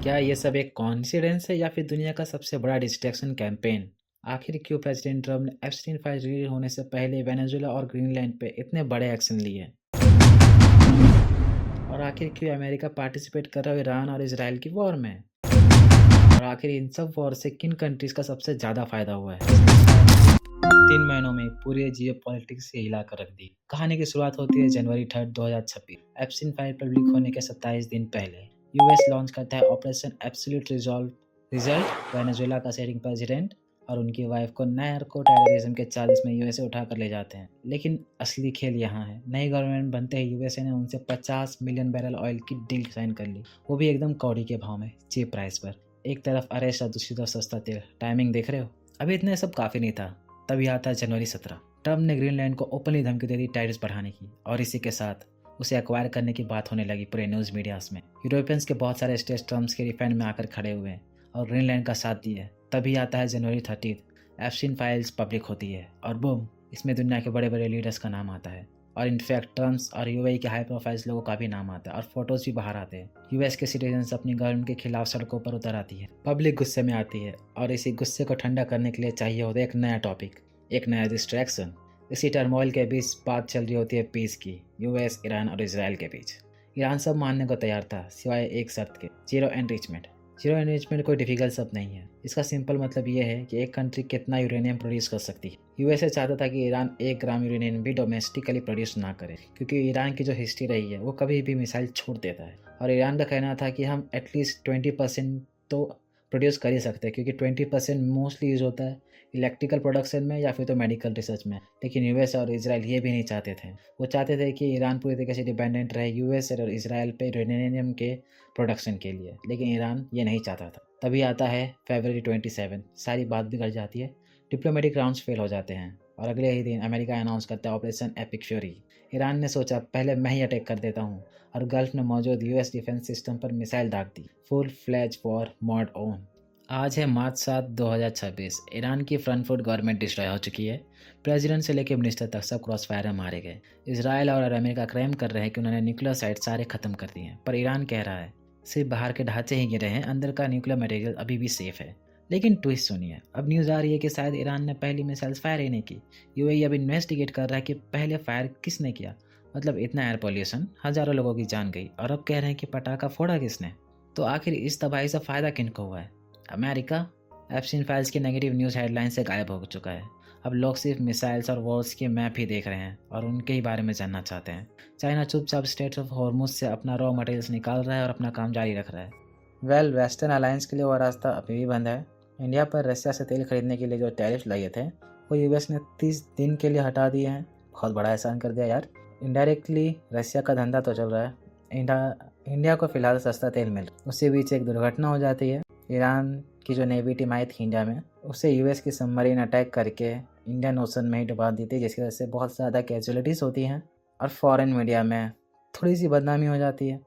क्या ये सब एक कॉन्सिडेंस है या फिर दुनिया का सबसे बड़ा डिस्ट्रैक्शन कैंपेन? आखिर क्यों प्रेसिडेंट ट्रम्प ने एप्स्टीन फाइल रिलीज होने से पहले वेनेजुएला और ग्रीनलैंड पे इतने बड़े एक्शन लिए? और आखिर क्यों अमेरिका पार्टिसिपेट कर रहा है ईरान और इसराइल की वॉर में? और आखिर इन सब वॉर से किन कंट्रीज का सबसे ज़्यादा फायदा हुआ है? 3 महीनों में पूरे जियो पॉलिटिक्स से हिला कर रख दी। कहानी की शुरुआत होती है जनवरी 3, 2026। एप्स्टीन फाइल पब्लिक होने के 27 दिन पहले यूएस लॉन्च करता है ऑपरेशन एब्सोल्यूट रिजल्ट। वेनेजुएला का सेटिंग प्रेसिडेंट और उनकी वाइफ को नार्को टेररिज्म के चार्जेस में यूएसए उठा कर ले जाते हैं। लेकिन असली खेल यहाँ है। नई गवर्नमेंट बनते ही यूएसए ने उनसे 50 मिलियन बैरल ऑयल की डील साइन कर ली, वो भी एकदम कौड़ी के भाव में, चीप प्राइस पर। एक तरफ अरेस्ट और दूसरी तरफ सस्ता तेल। टाइमिंग देख रहे हो? अभी इतने सब काफ़ी नहीं था। तभी आता है जनवरी 17। ट्रम्प ने ग्रीनलैंड को ओपनली धमकी दे दी टैरिफ्स बढ़ाने की, और इसी के साथ उसे एक्वायर करने की बात होने लगी पूरे न्यूज़ मीडियाज में। यूरोपियंस के बहुत सारे स्टेट्स ट्रम्प के डिफेंड में आकर खड़े हुए हैं और ग्रीनलैंड का साथ दिए। तभी आता है जनवरी 30। एप्स्टीन फाइल्स पब्लिक होती है और बूम, इसमें दुनिया के बड़े बड़े लीडर्स का नाम आता है। और इनफैक्ट ट्रम्प और यूएई के हाई प्रोफाइल्स लोगों का भी नाम आता है और फोटोज भी बाहर आते हैं। यूएस के सिटीजन्स अपनी गवर्नमेंट के खिलाफ सड़कों पर उतर आती है। पब्लिक गुस्से में आती है और इसी गुस्से को ठंडा करने के लिए चाहिए होता है एक नया टॉपिक, एक नया डिस्ट्रैक्शन। इसी टर्मोइल के बीच बात चल रही होती है पीस की, यूएस, ईरान और इसराइल के बीच। ईरान सब मानने को तैयार था सिवाय एक शर्त के, जीरो एनरिचमेंट। जीरो एनरिचमेंट कोई डिफिकल्ट शब्द नहीं है। इसका सिंपल मतलब ये है कि एक कंट्री कितना यूरेनियम प्रोड्यूस कर सकती है। यूएसए चाहता था कि ईरान 1 ग्राम यूरेनियम भी डोमेस्टिकली प्रोड्यूस ना करे, क्योंकि ईरान की जो हिस्ट्री रही है वो कभी भी मिसाइल छोड़ देता है। और ईरान का कहना था कि हम एटलीस्ट 20% तो प्रोड्यूस कर ही सकते हैं, क्योंकि 20% मोस्टली यूज होता है इलेक्ट्रिकल प्रोडक्शन में या फिर तो मेडिकल रिसर्च में। लेकिन यूएस और इसराइल ये भी नहीं चाहते थे। वो चाहते थे कि ईरान पूरी तरीके से डिपेंडेंट रहे यूएस और इसराइल पे यूरेनियम के प्रोडक्शन के लिए, लेकिन ईरान ये नहीं चाहता था। तभी आता है February 27। सारी बात बिगड़ जाती है, डिप्लोमेटिक राउंड्स फेल हो जाते हैं और अगले ही दिन अमेरिका अनाउंस करता है ऑपरेशन एपिक फ्यूरी। ईरान ने सोचा पहले मैं ही अटैक कर देता हूँ, और गल्फ में मौजूद यूएस डिफेंस सिस्टम पर मिसाइल दाग दी। Full fledged war mode on. आज है मार्च 7, 2026। ईरान की फ्रंट फुट गवर्नमेंट डिस्ट्रॉय हो चुकी है। प्रेसिडेंट से लेकर मिनिस्टर तक सब क्रॉस फायर में मारे गए। इसराइल और अमेरिका क्लेम कर रहे हैं कि उन्होंने न्यूक्लियर साइट सारे खत्म कर दिए हैं, पर ईरान कह रहा है सिर्फ बाहर के ढांचे ही गिरे हैं, अंदर का न्यूक्लियर मटेरियल अभी भी सेफ है। लेकिन ट्विस्ट सुनिए, अब न्यूज़ आ रही है कि शायद ईरान ने पहली मिसाइल्स फायर ही नहीं की। यूएई अब इन्वेस्टिगेट कर रहा है कि पहले फायर किसने किया। मतलब इतना एयर पोल्यूशन, हजारों लोगों की जान गई, और अब कह रहे हैं कि पटाखा फोड़ा किसने। तो आखिर इस तबाही से फ़ायदा किनको हुआ है? अमेरिका एप्स्टीन फाइल्स की नेगेटिव न्यूज़ हेडलाइन से गायब हो चुका है। अब लोग सिर्फ मिसाइल्स और वॉर्स के मैप ही देख रहे हैं और उनके ही बारे में जानना चाहते हैं। चाइना चुपचाप स्ट्रेट ऑफ हॉर्मुज से अपना रॉ मटेरियल्स निकाल रहा है और अपना काम जारी रख रहा है। वेस्टर्न अलायंस के लिए वो रास्ता अभी भी बंद है। इंडिया पर रशिया से तेल खरीदने के लिए जो टैरिफ लगे थे वो यूएस ने 30 दिन के लिए हटा दिए हैं। बहुत बड़ा एहसान कर दिया यार। इनडायरेक्टली रशिया का धंधा तो चल रहा है। इंडिया को फिलहाल सस्ता तेल मिल रहा है। उसी बीच एक दुर्घटना हो जाती है। ईरान की जो नेवी टीम आई थी इंडिया में, उसे यूएस की सबमरीन अटैक करके इंडियन ओशन में ही डुबा दी थी, जिसकी वजह से बहुत ज़्यादा कैजुअलिटीज़ होती हैं और फॉरेन मीडिया में थोड़ी सी बदनामी हो जाती है।